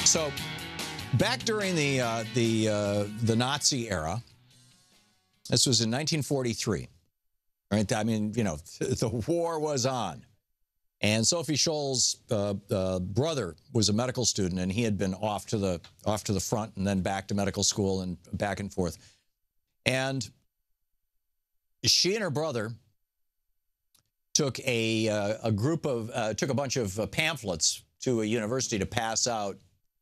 So, back during the Nazi era, this was in 1943, right? I mean, you know, the war was on. And Sophie Scholl's brother was a medical student, and he had been off to the front and then back to medical school and back and forth. And she and her brother took a bunch of pamphlets to a university to pass out,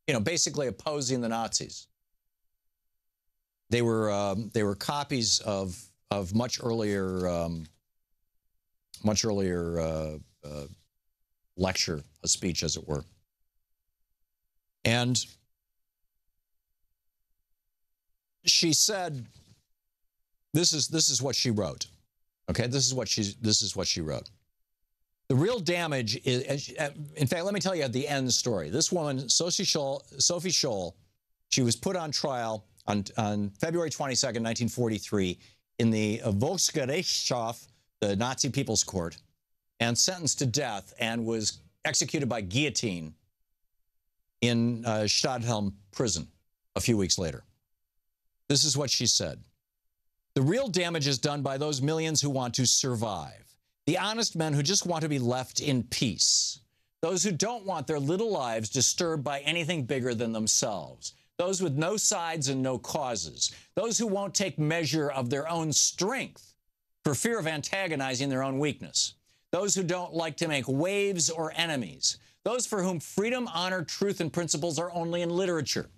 you know, basically opposing the Nazis. They were copies of much earlier lecture, a speech, as it were. And she said, this is what she wrote. Okay, this is what she wrote. The real damage is, in fact, let me tell you the end story. This woman, Sophie Scholl, she was put on trial on February 22nd, 1943, in the Volksgerichtshof, the Nazi People's Court, and sentenced to death, and was executed by guillotine in Stadthelm prison a few weeks later. This is what she said. The real damage is done by those millions who want to survive. The honest men who just want to be left in peace. Those who don't want their little lives disturbed by anything bigger than themselves. Those with no sides and no causes. Those who won't take measure of their own strength for fear of antagonizing their own weakness. Those who don't like to make waves or enemies. Those for whom freedom, honor, truth, and principles are only in literature.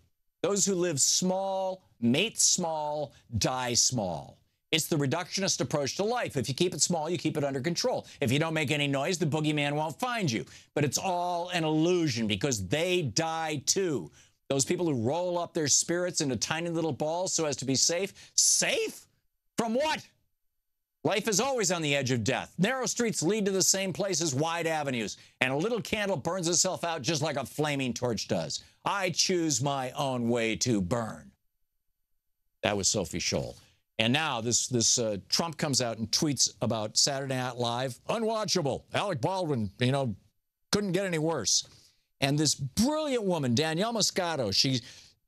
Those who live small, mate small, die small. It's the reductionist approach to life. If you keep it small, you keep it under control. If you don't make any noise, the boogeyman won't find you. But it's all an illusion because they die too. Those people who roll up their spirits into tiny little balls so as to be safe. Safe? From what? Life is always on the edge of death. Narrow streets lead to the same place as wide avenues, and a little candle burns itself out just like a flaming torch does. I choose my own way to burn. That was Sophie Scholl. And now this Trump comes out and tweets about Saturday Night Live. Unwatchable. Alec Baldwin, you know, couldn't get any worse. And this brilliant woman, Danielle Moscato, she's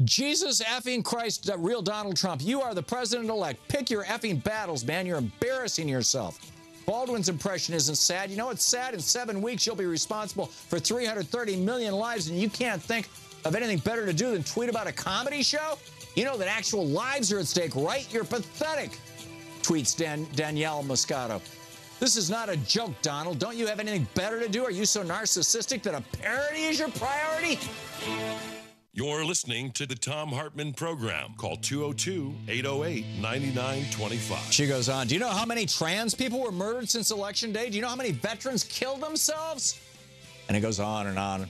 Jesus effing Christ, real Donald Trump. You are the president-elect. Pick your effing battles, man. You're embarrassing yourself. Baldwin's impression isn't sad. You know what's sad? In 7 weeks, you'll be responsible for 330 million lives, and you can't think of anything better to do than tweet about a comedy show? You know that actual lives are at stake, right? You're pathetic, tweets Danielle Moscato. This is not a joke, Donald. Don't you have anything better to do? Are you so narcissistic that a parody is your priority? You're listening to the Thom Hartmann program. Call 202-808-9925. She goes on, do you know how many trans people were murdered since Election Day? Do you know how many veterans killed themselves? And it goes on and on.